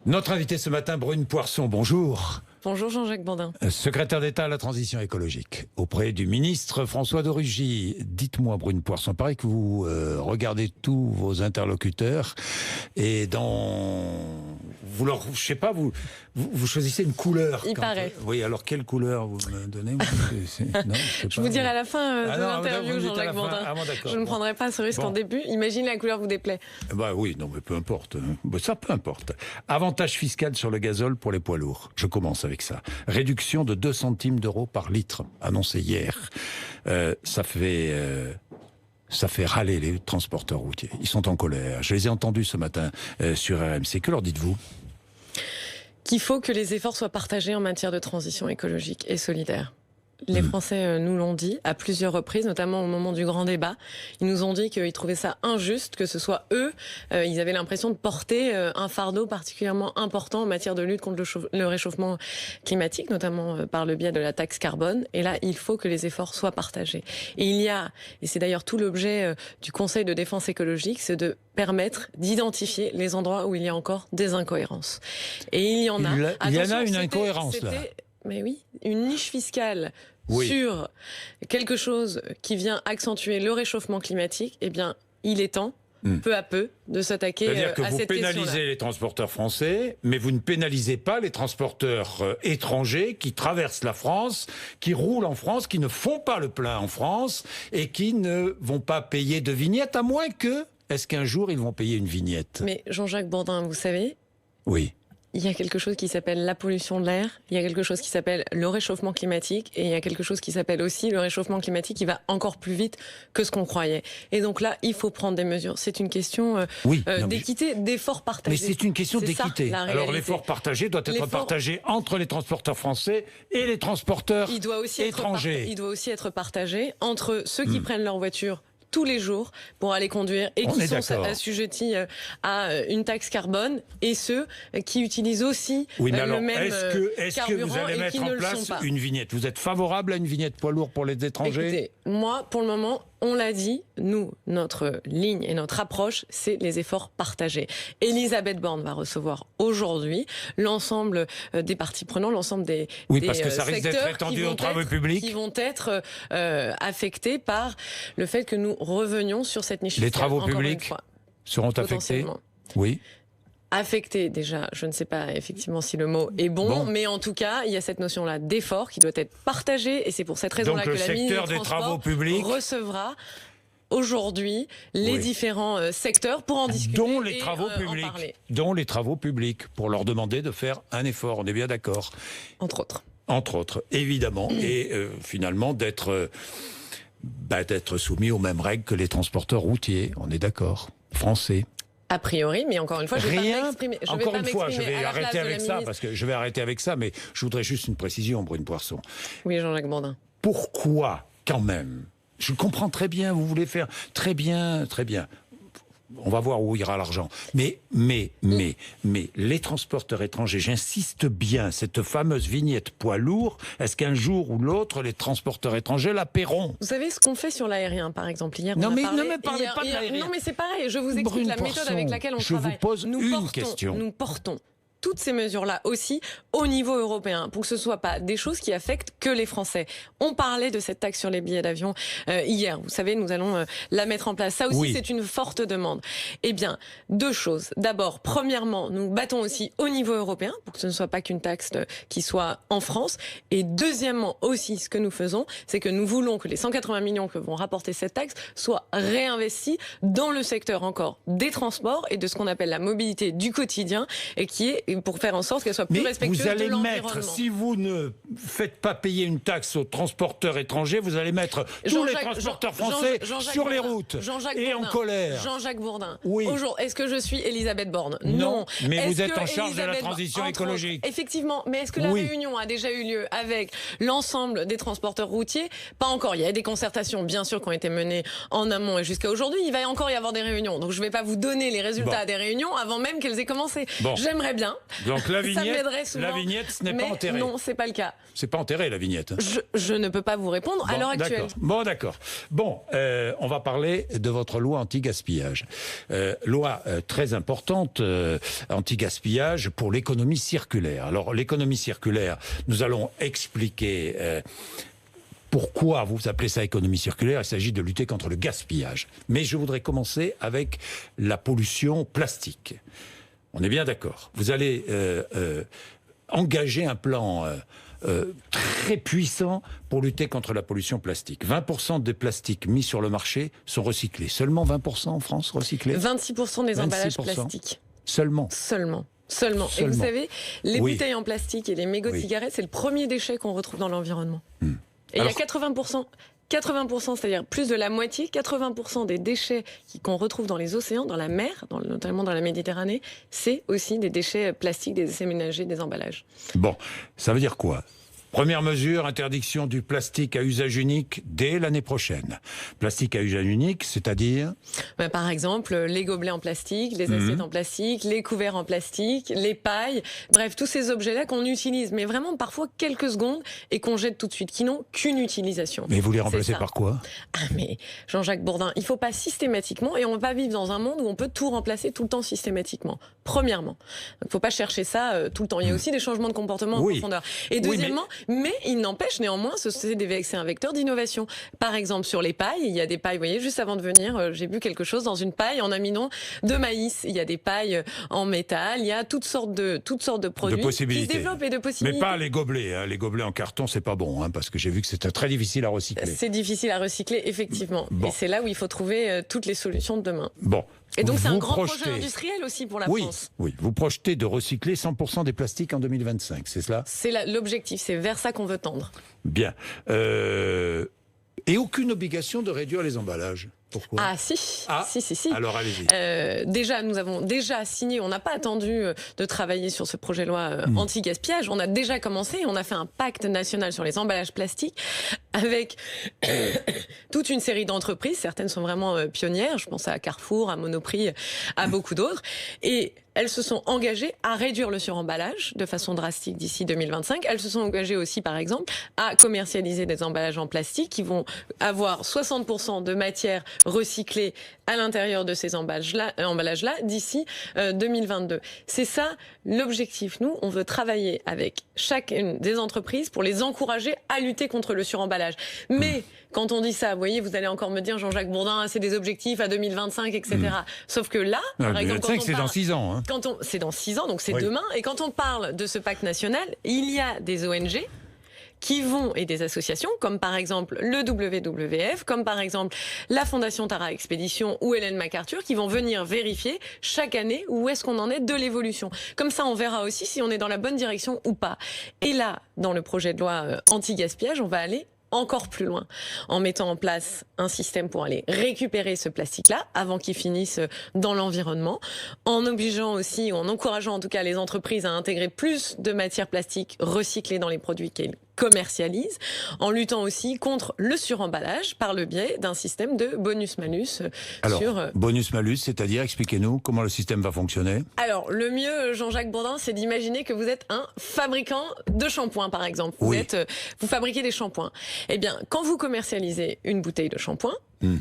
Notre invité ce matin, Brune Poirson, bonjour. Bonjour Jean-Jacques Bourdin. Secrétaire d'État à la transition écologique, auprès du ministre François de Rugy. Dites-moi, Brune Poirson, pareil que vous regardez tous vos interlocuteurs et vous leur, je sais pas, vous choisissez une couleur. Il paraît. Oui, alors quelle couleur vous me donnez? Non, je vous dirai à la fin de l'interview, Jean-Jacques Bourdin. Bourdin. Je ne prendrai pas ce risque en début. Imaginez la couleur vous déplaît. Bah oui, non mais peu importe. Ça peu importe. Avantage fiscal sur le gazole pour les poids lourds. Je commence avec ça. Réduction de 2 centimes d'euros par litre, annoncé hier. Ça fait râler les transporteurs routiers. Ils sont en colère. Je les ai entendus ce matin sur RMC. Que leur dites-vous? Qu'il faut que les efforts soient partagés en matière de transition écologique et solidaire. Les Français nous l'ont dit à plusieurs reprises, notamment au moment du grand débat. Ils nous ont dit qu'ils trouvaient ça injuste, que ce soit eux. Ils avaient l'impression de porter un fardeau particulièrement important en matière de lutte contre le réchauffement climatique, notamment par le biais de la taxe carbone. Et là, il faut que les efforts soient partagés. Et c'est d'ailleurs tout l'objet du Conseil de défense écologique, c'est de permettre d'identifier les endroits où il y a encore des incohérences. Et il y en a. Il y en a une incohérence là. Mais oui, une niche fiscale sur quelque chose qui vient accentuer le réchauffement climatique, eh bien, il est temps, peu à peu, de s'attaquer à cette question-là. C'est-à-dire que vous pénalisez les transporteurs français, mais vous ne pénalisez pas les transporteurs étrangers qui traversent la France, qui roulent en France, qui ne font pas le plein en France et qui ne vont pas payer de vignette, à moins que... Est-ce qu'un jour, ils vont payer une vignette? Mais Jean-Jacques Bourdin, vous savez... Oui. Il y a quelque chose qui s'appelle la pollution de l'air, il y a quelque chose qui s'appelle le réchauffement climatique, et il y a quelque chose qui s'appelle aussi le réchauffement climatique qui va encore plus vite que ce qu'on croyait. Et donc là, il faut prendre des mesures. C'est une question d'équité, d'effort partagé. Mais c'est une question d'équité. Alors l'effort partagé doit être partagé entre les transporteurs français et les transporteurs étrangers. Il doit aussi être partagé entre ceux qui prennent leur voiture tous les jours pour aller conduire et qui sont assujettis à une taxe carbone, et ceux qui utilisent aussi le même est-ce que vous allez mettre en place une vignette? Vous êtes favorable à une vignette poids lourd pour les étrangers? Écoutez, moi, pour le moment, on l'a dit, nous, notre ligne et notre approche, c'est les efforts partagés. Elisabeth Borne va recevoir aujourd'hui l'ensemble des parties prenantes, l'ensemble des parce que ça risque d'être étendu aux travaux publics, qui vont être affectés par le fait que nous revenions sur cette niche fiscale. Les travaux publics seront affectés? Oui. Affecté, déjà, je ne sais pas effectivement si le mot est bon, mais en tout cas, il y a cette notion-là d'effort qui doit être partagée, et c'est pour cette raison-là que la ministre des Transports recevra aujourd'hui les différents secteurs pour en discuter, dont les travaux publics, pour leur demander de faire un effort, on est bien d'accord. Entre autres, évidemment, et finalement d'être soumis aux mêmes règles que les transporteurs routiers, on est d'accord, français. A priori, mais encore une fois, je vais pas m'exprimer. Encore une fois, je vais arrêter avec ça, parce que je vais arrêter avec ça, mais je voudrais juste une précision, Brune Poirson. Oui, Jean-Jacques Bourdin. Pourquoi, quand même? Je comprends très bien, vous voulez faire très bien. On va voir où ira l'argent. Mais les transporteurs étrangers, j'insiste bien, cette fameuse vignette poids lourd, est-ce qu'un jour ou l'autre, les transporteurs étrangers la paieront? Vous savez ce qu'on fait sur l'aérien, par exemple, hier? Ne me parlez pas de l'aérien. Non, mais c'est pareil, je vous explique la méthode avec laquelle on travaille. Je vous pose une question. Nous portons toutes ces mesures-là aussi au niveau européen, pour que ce soit pas des choses qui affectent que les Français. On parlait de cette taxe sur les billets d'avion hier. Vous savez, nous allons la mettre en place. Ça aussi, c'est une forte demande. Eh bien, 2 choses. D'abord, premièrement, nous battons aussi au niveau européen, pour que ce ne soit pas qu'une taxe qui soit en France. Et deuxièmement aussi, ce que nous faisons, c'est que nous voulons que les 180 millions que vont rapporter cette taxe soient réinvestis dans le secteur encore des transports et de ce qu'on appelle la mobilité du quotidien, et qui est pour faire en sorte qu'elle soit plus respectueuse de l'environnement. Si vous ne faites pas payer une taxe aux transporteurs étrangers, vous allez mettre tous les transporteurs français sur les routes et en colère. Jean-Jacques Bourdin, oui. Est-ce que je suis Elisabeth Borne? Non. Mais vous êtes en charge de la transition écologique. Effectivement. Mais est-ce que la réunion a déjà eu lieu avec l'ensemble des transporteurs routiers? Pas encore. Il y a des concertations, bien sûr, qui ont été menées en amont et jusqu'à aujourd'hui. Il va encore y avoir des réunions. Donc je ne vais pas vous donner les résultats des réunions avant même qu'elles aient commencé. J'aimerais bien Donc la Ça m'aiderait vignette, souvent. la vignette, ce n'est pas Mais enterré. non, c'est pas le cas. C'est pas enterré la vignette. Je ne peux pas vous répondre à l'heure actuelle. D'accord. Bon, d'accord. Bon, on va parler de votre loi anti-gaspillage. Loi très importante, anti-gaspillage pour l'économie circulaire. Alors, l'économie circulaire, nous allons expliquer pourquoi vous appelez ça économie circulaire. Il s'agit de lutter contre le gaspillage. Mais je voudrais commencer avec la pollution plastique. On est bien d'accord. Vous allez engager un plan très puissant pour lutter contre la pollution plastique. 20% des plastiques mis sur le marché sont recyclés. Seulement 20% en France recyclés. 26% des 26%. emballages plastiques. Seulement. Et vous savez, les bouteilles en plastique et les mégots de cigarettes, c'est le premier déchet qu'on retrouve dans l'environnement. Et il y a 80%, c'est-à-dire plus de la moitié, 80% des déchets qu'on retrouve dans les océans, dans la mer, notamment dans la Méditerranée, c'est aussi des déchets plastiques, des déchets ménagers, des emballages. Bon, ça veut dire quoi ? Première mesure, interdiction du plastique à usage unique dès l'année prochaine. Plastique à usage unique, c'est-à-dire ? Par exemple, les gobelets en plastique, les assiettes en plastique, les couverts en plastique, les pailles, bref, tous ces objets-là qu'on utilise, mais vraiment parfois quelques secondes et qu'on jette tout de suite, qui n'ont qu'une utilisation. Mais vous les remplacez par quoi ? Mais Jean-Jacques Bourdin, il ne faut pas systématiquement, et on ne va pas vivre dans un monde où on peut tout remplacer tout le temps systématiquement. Premièrement, il ne faut pas chercher ça tout le temps. Il y a aussi des changements de comportement en profondeur. Et deuxièmement, mais il n'empêche néanmoins, c'est un vecteur d'innovation. Par exemple, sur les pailles, il y a des pailles, vous voyez, juste avant de venir, j'ai vu quelque chose dans une paille en amidon de maïs. Il y a des pailles en métal, il y a toutes sortes de produits qui se développent et de possibilités. Mais pas les gobelets, hein. Les gobelets en carton, c'est pas bon, hein, parce que j'ai vu que c'était très difficile à recycler. C'est difficile à recycler, effectivement. Bon. Et c'est là où il faut trouver toutes les solutions de demain. Bon. Et donc c'est un grand projet industriel aussi pour la France. Oui, vous projetez de recycler 100% des plastiques en 2025, c'est cela ? C'est l'objectif, c'est vers ça qu'on veut tendre. Bien. Et aucune obligation de réduire les emballages. Pourquoi ? Si. Alors allez-y. Déjà, nous avons déjà signé, on n'a pas attendu de travailler sur ce projet de loi anti-gaspillage, on a déjà commencé, on a fait un pacte national sur les emballages plastiques avec toute une série d'entreprises, certaines sont vraiment pionnières, je pense à Carrefour, à Monoprix, à beaucoup d'autres, et elles se sont engagées à réduire le suremballage de façon drastique d'ici 2025. Elles se sont engagées aussi, par exemple, à commercialiser des emballages en plastique qui vont avoir 60% de matière recyclée à l'intérieur de ces emballages-là d'ici 2022. C'est ça l'objectif. Nous, on veut travailler avec chacune des entreprises pour les encourager à lutter contre le suremballage. Mais quand on dit ça, vous voyez, vous allez encore me dire, Jean-Jacques Bourdin, c'est des objectifs à 2025, etc. Sauf que là, par exemple, 2025, c'est dans 6 ans. Hein. C'est dans 6 ans, donc c'est demain. Et quand on parle de ce pacte national, il y a des ONG qui vont, et des associations, comme par exemple le WWF, comme par exemple la Fondation Tara Expédition ou Ellen MacArthur, qui vont venir vérifier chaque année où est-ce qu'on en est de l'évolution. Comme ça, on verra aussi si on est dans la bonne direction ou pas. Et là, dans le projet de loi anti-gaspillage, on va aller encore plus loin, en mettant en place un système pour aller récupérer ce plastique-là avant qu'il finisse dans l'environnement, en obligeant aussi, ou en encourageant en tout cas les entreprises à intégrer plus de matières plastiques recyclées dans les produits qu'elles commercialisent, en luttant aussi contre le suremballage par le biais d'un système de bonus-malus. Alors, bonus-malus, c'est-à-dire, expliquez-nous comment le système va fonctionner. Alors, le mieux, Jean-Jacques Bourdin, c'est d'imaginer que vous êtes un fabricant de shampoing, par exemple. Vous fabriquez des shampoings. Eh bien, quand vous commercialisez une bouteille de shampoing,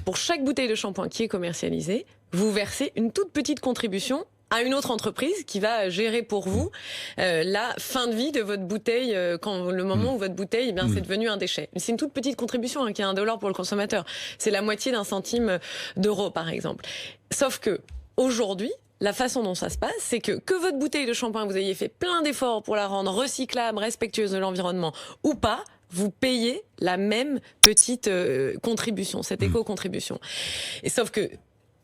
pour chaque bouteille de shampoing qui est commercialisée, vous versez une toute petite contribution à une autre entreprise qui va gérer pour vous la fin de vie de votre bouteille, quand le moment où votre bouteille, c'est devenu un déchet. C'est une toute petite contribution qui est $1 pour le consommateur. C'est la moitié d'un centime d'euro, par exemple. Sauf que aujourd'hui, la façon dont ça se passe, c'est que votre bouteille de shampoing, vous ayez fait plein d'efforts pour la rendre recyclable, respectueuse de l'environnement ou pas, vous payez la même petite contribution, cette éco-contribution. Et sauf que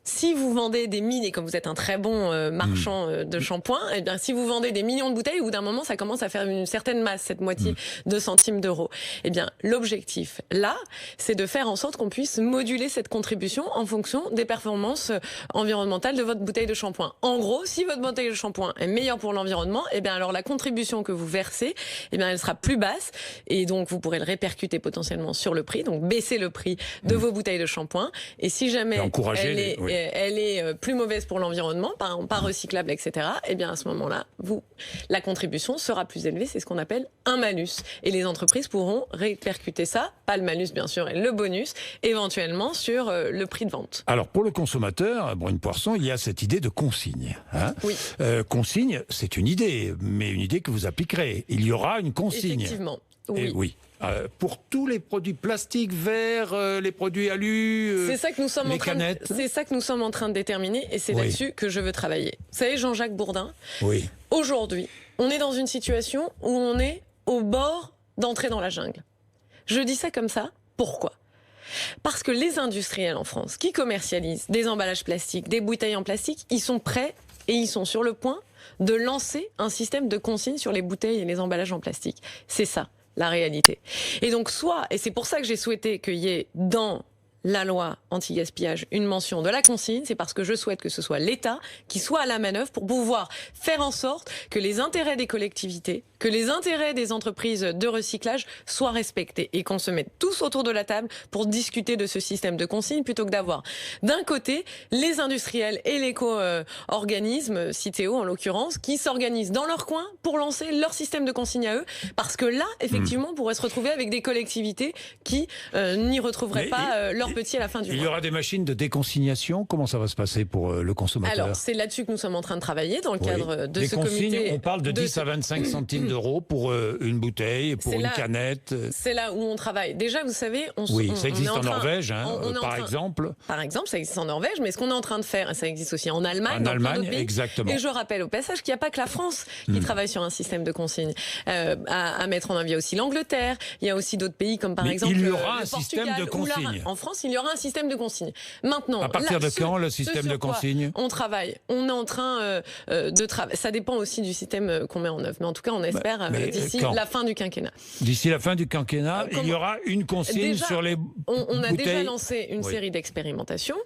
si vous vendez des milliers, comme vous êtes un très bon marchand de shampoing, eh bien, si vous vendez des millions de bouteilles, au bout d'un moment, ça commence à faire une certaine masse, cette moitié de centimes d'euros. Eh bien, l'objectif, là, c'est de faire en sorte qu'on puisse moduler cette contribution en fonction des performances environnementales de votre bouteille de shampoing. En gros, si votre bouteille de shampoing est meilleure pour l'environnement, eh bien, alors la contribution que vous versez, eh bien, elle sera plus basse et donc vous pourrez le répercuter potentiellement sur le prix, donc baisser le prix de vos bouteilles de shampoing. Et si jamais elle est plus mauvaise pour l'environnement, pas recyclable, etc., eh bien à ce moment-là, la contribution sera plus élevée. C'est ce qu'on appelle un malus. Et les entreprises pourront répercuter ça, pas le malus bien sûr, et le bonus, éventuellement sur le prix de vente. Alors pour le consommateur, Brune Poirson, il y a cette idée de consigne. Hein, oui. Consigne, c'est une idée, mais une idée que vous appliquerez. Il y aura une consigne. Effectivement. Oui. Et oui. Pour tous les produits plastiques, verts, les produits alu, c'est ça que nous sommes canettes. C'est ça que nous sommes en train de déterminer et c'est là-dessus que je veux travailler. Vous savez, Jean-Jacques Bourdin, aujourd'hui, on est dans une situation où on est au bord d'entrer dans la jungle. Je dis ça comme ça, pourquoi ? Parce que les industriels en France qui commercialisent des emballages plastiques, des bouteilles en plastique, ils sont prêts et ils sont sur le point de lancer un système de consigne sur les bouteilles et les emballages en plastique. C'est ça, la réalité. Et donc et c'est pour ça que j'ai souhaité qu'il y ait dans la loi anti-gaspillage une mention de la consigne, c'est parce que je souhaite que ce soit l'État qui soit à la manœuvre pour pouvoir faire en sorte que les intérêts des collectivités, que les intérêts des entreprises de recyclage soient respectés et qu'on se mette tous autour de la table pour discuter de ce système de consigne plutôt que d'avoir d'un côté les industriels et l'éco-organisme, Citeo en l'occurrence, qui s'organisent dans leur coin pour lancer leur système de consigne à eux, parce que là, effectivement, on pourrait se retrouver avec des collectivités qui n'y retrouveraient pas leur petit à la fin du mois. Il y aura des machines de déconsignation. Comment ça va se passer pour le consommateur ? Alors, c'est là-dessus que nous sommes en train de travailler dans le cadre de ce comité. On parle de 10 à 25 centimes d'euros pour une bouteille, pour une canette. C'est là où on travaille. Déjà, vous savez, ça existe en Norvège, par exemple. Par exemple, ça existe en Norvège, mais ce qu'on est en train de faire, ça existe aussi en Allemagne, dans plein d'autres pays. Exactement. Et je rappelle au passage qu'il n'y a pas que la France qui travaille sur un système de consigne. À mettre en œuvre, il y a aussi l'Angleterre, il y a aussi d'autres pays comme par exemple il y aura le un système Portugal, de consigne. En France, il y aura un système de consigne. Maintenant, à partir de quand le système de consigne ? On travaille. On est en train de travailler. Ça dépend aussi du système qu'on met en œuvre. Mais en tout cas, on espère d'ici la fin du quinquennat. D'ici la fin du quinquennat, il y aura une consigne sur les on a bouteilles. déjà lancé une série d'expérimentations.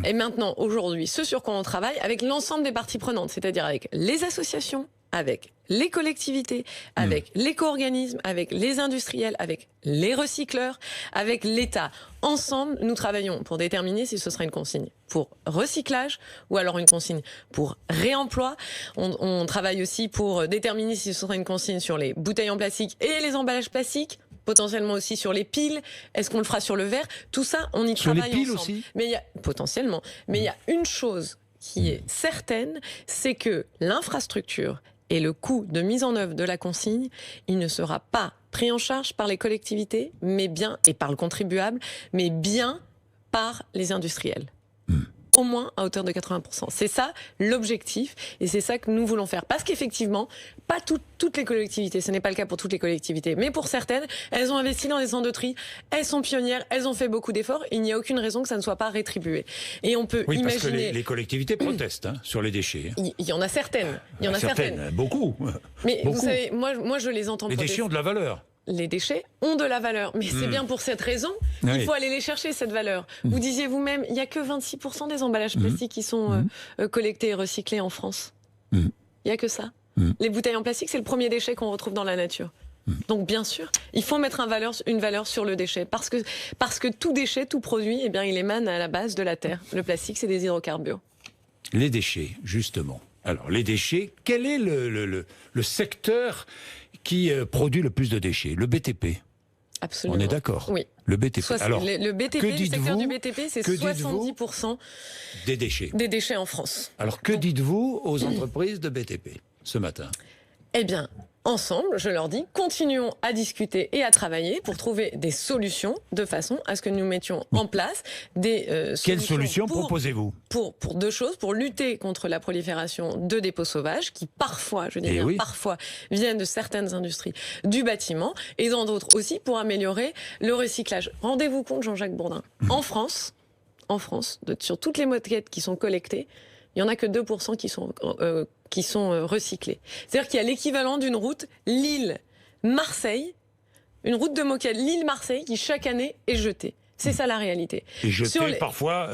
Et maintenant, aujourd'hui, ce sur quoi on travaille avec l'ensemble des parties prenantes, c'est-à-dire avec les associations, avec les collectivités, avec l'éco-organisme, avec les industriels, avec les recycleurs, avec l'État. Ensemble, nous travaillons pour déterminer si ce sera une consigne pour recyclage ou alors une consigne pour réemploi. On travaille aussi pour déterminer si ce sera une consigne sur les bouteilles en plastique et les emballages plastiques, potentiellement aussi sur les piles. Est-ce qu'on le fera sur le verre ? Tout ça, on y travaille ensemble. Sur les piles aussi ? Potentiellement. Mais il y a une chose qui est certaine, c'est que l'infrastructure et le coût de mise en œuvre de la consigne, il ne sera pas pris en charge par les collectivités, mais bien, et par le contribuable, mais bien par les industriels. Au moins à hauteur de 80%. C'est ça l'objectif et c'est ça que nous voulons faire. Parce qu'effectivement, pas toutes les collectivités, ce n'est pas le cas pour toutes les collectivités, mais pour certaines, elles ont investi dans des centres de tri, elles sont pionnières, elles ont fait beaucoup d'efforts, il n'y a aucune raison que ça ne soit pas rétribué. Et on peut imaginer... parce que les collectivités protestent sur les déchets. Il y en a certaines. Il y en a certaines. Beaucoup. Mais beaucoup. Vous savez, moi je les entends protester. Les déchets ont de la valeur. Les déchets ont de la valeur. Mais c'est bien pour cette raison qu'il faut aller les chercher, cette valeur. Vous disiez vous-même, il n'y a que 26% des emballages plastiques qui sont collectés et recyclés en France. Il n'y a que ça. Les bouteilles en plastique, c'est le premier déchet qu'on retrouve dans la nature. Donc bien sûr, il faut mettre une valeur sur le déchet. Parce que tout déchet, tout produit, eh bien, il émane à la base de la terre. Le plastique, c'est des hydrocarbures. Les déchets, justement. Alors, les déchets, quel est le secteur qui produit le plus de déchets ? Le BTP. Absolument. On est d'accord ? Oui. Le BTP. Alors, le secteur du BTP, c'est 70% des déchets. Des déchets en France. Alors, que dites-vous aux entreprises de BTP ce matin ? Eh bien, ensemble, je leur dis, continuons à discuter et à travailler pour trouver des solutions de façon à ce que nous mettions en place des solutions. Quelles solutions proposez-vous ? Pour deux choses, pour lutter contre la prolifération de dépôts sauvages qui parfois, parfois, viennent de certaines industries du bâtiment et dans d'autres aussi pour améliorer le recyclage. Rendez-vous compte, Jean-Jacques Bourdin, en France, sur toutes les moquettes qui sont collectées, il n'y en a que 2% qui sont recyclés. C'est-à-dire qu'il y a l'équivalent d'une route Lille-Marseille, une route de moquette Lille-Marseille qui chaque année est jetée. C'est ça la réalité. Et jetée parfois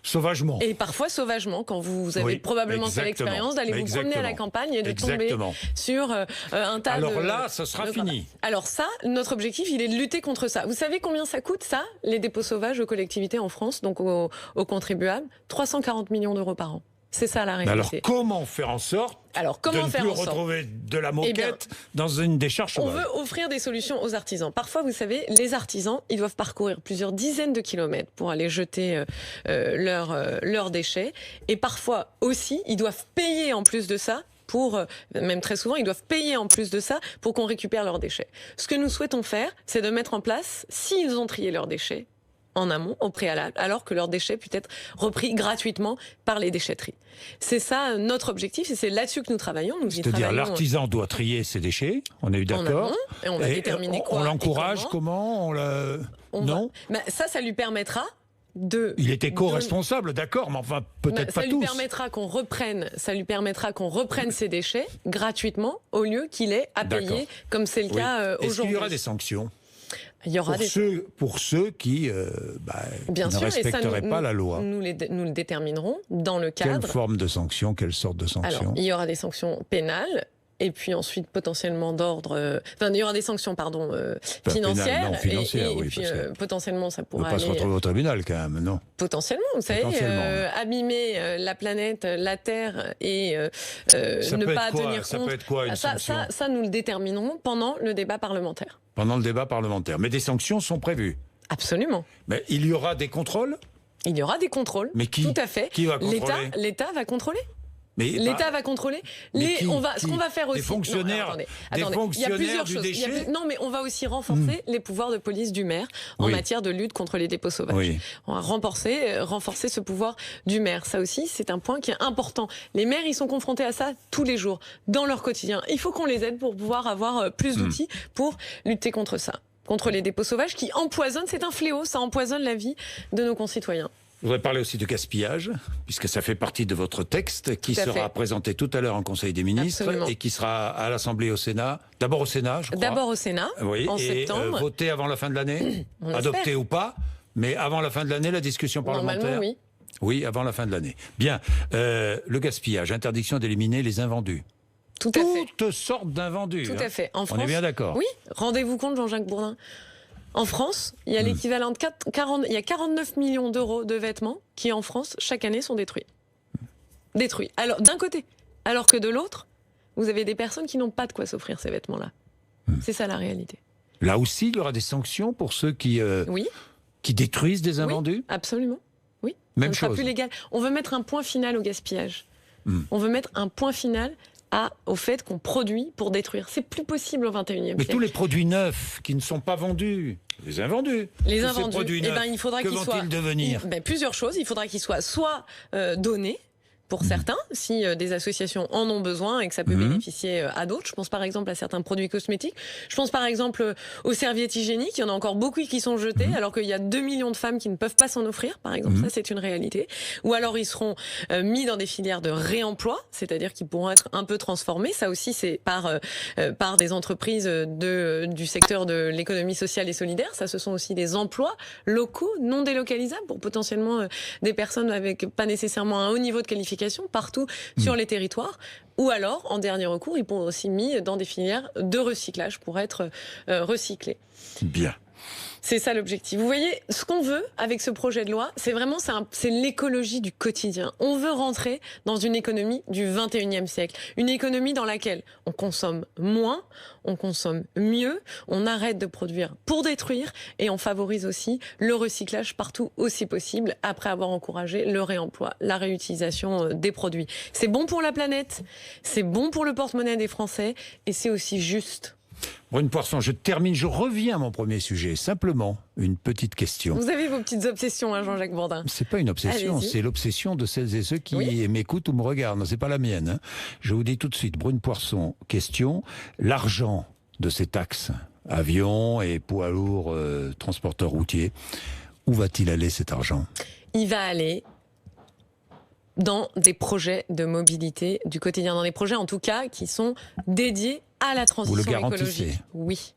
sauvagement. Et parfois sauvagement, quand vous avez probablement fait l'expérience d'aller vous promener à la campagne et de tomber sur un tas Alors là, ça sera fini. Alors ça, notre objectif, il est de lutter contre ça. Vous savez combien ça coûte, ça, les dépôts sauvages aux collectivités en France, donc aux contribuables? 340 millions d'euros par an. C'est ça la réalité. Alors comment faire en sorte de ne plus retrouver de la moquette dans une décharge sauvage? On veut offrir des solutions aux artisans. Parfois, vous savez, les artisans, ils doivent parcourir plusieurs dizaines de kilomètres pour aller jeter leurs déchets. Et parfois aussi, ils doivent payer en plus de ça. Même très souvent, ils doivent payer en plus de ça pour qu'on récupère leurs déchets. Ce que nous souhaitons faire, c'est de mettre en place, s'ils ont trié leurs déchets, en amont, au préalable, alors que leurs déchets puissent être repris gratuitement par les déchetteries. C'est ça notre objectif et c'est là-dessus que nous travaillons. C'est-à-dire l'artisan doit trier ses déchets, on est eu d'accord. Et on va déterminer quoi. On l'encourage comment Non Ça lui permettra Il est éco-responsable, d'accord, mais enfin peut-être pas tous. Ça lui permettra qu'on reprenne ses déchets gratuitement au lieu qu'il ait à payer, comme c'est le cas aujourd'hui. Est-ce qu'il y aura des sanctions? Il y aura pour ceux qui ne respecteraient pas la loi. Nous le déterminerons dans le cadre. Quelle forme de sanctions? Quelle sorte de sanctions? Alors, il y aura des sanctions pénales. Et puis ensuite, potentiellement il y aura des sanctions, financières. Pénales, non, financières, et puis potentiellement, ça pourra aller... On ne peut pas se retrouver au tribunal, quand même, non? Potentiellement, vous savez, abîmer la planète, la Terre et ne pas tenir compte... Ça peut être quoi, une sanction? Ça, nous le déterminerons pendant le débat parlementaire. Pendant le débat parlementaire. Mais des sanctions sont prévues? Absolument. Mais il y aura des contrôles? Il y aura des contrôles. Mais qui? Tout à fait. Qui va contrôler? L'État va contrôler. L'État va contrôler. Ce qu'on va faire aussi. Des fonctionnaires, il y a plusieurs choses. Non, mais on va aussi renforcer les pouvoirs de police du maire en matière de lutte contre les dépôts sauvages. Oui. On va renforcer ce pouvoir du maire. Ça aussi, c'est un point qui est important. Les maires, ils sont confrontés à ça tous les jours, dans leur quotidien. Il faut qu'on les aide pour pouvoir avoir plus d'outils pour lutter contre ça. Contre les dépôts sauvages qui empoisonnent, c'est un fléau, ça empoisonne la vie de nos concitoyens. Je voudrais parler aussi de gaspillage, puisque ça fait partie de votre texte, qui sera présenté tout à l'heure en Conseil des ministres. Absolument. Et qui sera à l'Assemblée et au Sénat. D'abord au Sénat, je crois. D'abord au Sénat, en septembre. Voté avant la fin de l'année, adopté ou pas, mais avant la fin de l'année, la discussion parlementaire. Normalement, oui. Oui, avant la fin de l'année. Bien, le gaspillage, interdiction d'éliminer les invendus. Tout à fait. Toutes sortes d'invendus. Tout à fait. En France, on est bien d'accord. Oui, rendez-vous compte, Jean-Jacques Bourdin. En France, il y a l'équivalent de 49 millions d'euros de vêtements qui, en France, chaque année, sont détruits. Détruits. Alors, d'un côté. Alors que de l'autre, vous avez des personnes qui n'ont pas de quoi s'offrir ces vêtements-là. C'est ça la réalité. Là aussi, il y aura des sanctions pour ceux qui détruisent des invendus? Oui, absolument. Oui. Même ça ne chose. sera plus légal. On veut mettre un point final au gaspillage. On veut mettre un point final au fait qu'on produit pour détruire. C'est plus possible au XXIe siècle. Mais tous les produits neufs qui ne sont pas vendus, les invendus. Les invendus, il faudra qu'ils soient... Que vont-ils devenir? Plusieurs choses. Il faudra qu'ils soient soit donnés, pour certains, si des associations en ont besoin et que ça peut bénéficier à d'autres. Je pense par exemple à certains produits cosmétiques. Je pense par exemple aux serviettes hygiéniques. Il y en a encore beaucoup qui sont jetées, alors qu'il y a 2 millions de femmes qui ne peuvent pas s'en offrir, par exemple. Ça, c'est une réalité. Ou alors, ils seront mis dans des filières de réemploi, c'est-à-dire qu'ils pourront être un peu transformés. Ça aussi, c'est par des entreprises du secteur de l'économie sociale et solidaire. Ça, ce sont aussi des emplois locaux, non délocalisables, pour potentiellement des personnes avec pas nécessairement un haut niveau de qualification partout sur les territoires. Ou alors, en dernier recours, ils pourront aussi mis dans des filières de recyclage pour être recyclés. Bien. C'est ça l'objectif. Vous voyez, ce qu'on veut avec ce projet de loi, c'est vraiment c'est l'écologie du quotidien. On veut rentrer dans une économie du 21e siècle. Une économie dans laquelle on consomme moins, on consomme mieux, on arrête de produire pour détruire et on favorise aussi le recyclage partout aussi possible après avoir encouragé le réemploi, la réutilisation des produits. C'est bon pour la planète, c'est bon pour le porte-monnaie des Français et c'est aussi juste. Brune Poirson, je reviens à mon premier sujet. Simplement, une petite question. Vous avez vos petites obsessions, hein, Jean-Jacques Bourdin. C'est pas une obsession, c'est l'obsession de celles et ceux qui m'écoutent ou me regardent. C'est pas la mienne. Hein. Je vous dis tout de suite, Brune Poirson, question. L'argent de ces taxes, avions et poids lourds, transporteurs routiers, où va-t-il aller cet argent? Il va aller dans des projets de mobilité du quotidien, dans des projets en tout cas qui sont dédiés à la transition écologique. Oui.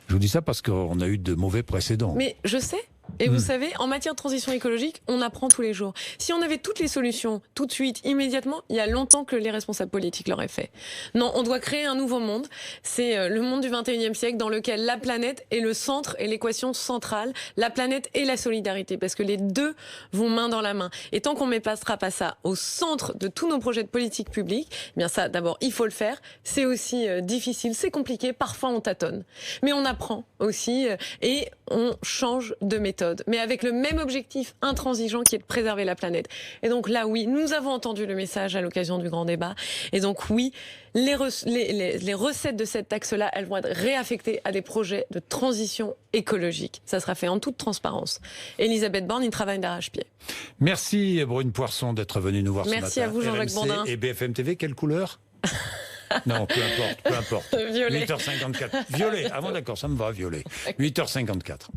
Je vous dis ça parce qu'on a eu de mauvais précédents. Mais je sais, Et vous savez, en matière de transition écologique, on apprend tous les jours. Si on avait toutes les solutions, tout de suite, immédiatement, il y a longtemps que les responsables politiques l'auraient fait. Non, on doit créer un nouveau monde. C'est le monde du 21e siècle dans lequel la planète est le centre et l'équation centrale. La planète et la solidarité, parce que les deux vont main dans la main. Et tant qu'on ne mettra pas ça au centre de tous nos projets de politique publique, eh bien ça, d'abord, il faut le faire. C'est aussi difficile, c'est compliqué, parfois on tâtonne. Mais on apprend aussi et on change de méthode, mais avec le même objectif intransigeant qui est de préserver la planète. Et donc là, oui, nous avons entendu le message à l'occasion du grand débat. Et donc oui, les recettes de cette taxe-là, elles vont être réaffectées à des projets de transition écologique. Ça sera fait en toute transparence. Elisabeth Borne y travaille d'arrache-pied. Merci Brune Poirson d'être venue nous voir ce matin. Merci à vous Jean-Jacques Bourdin. Et BFM TV, quelle couleur? Non, peu importe, peu importe. Violet. 8h54. Violet. Ah bon, d'accord, ça me va, violet. 8h54.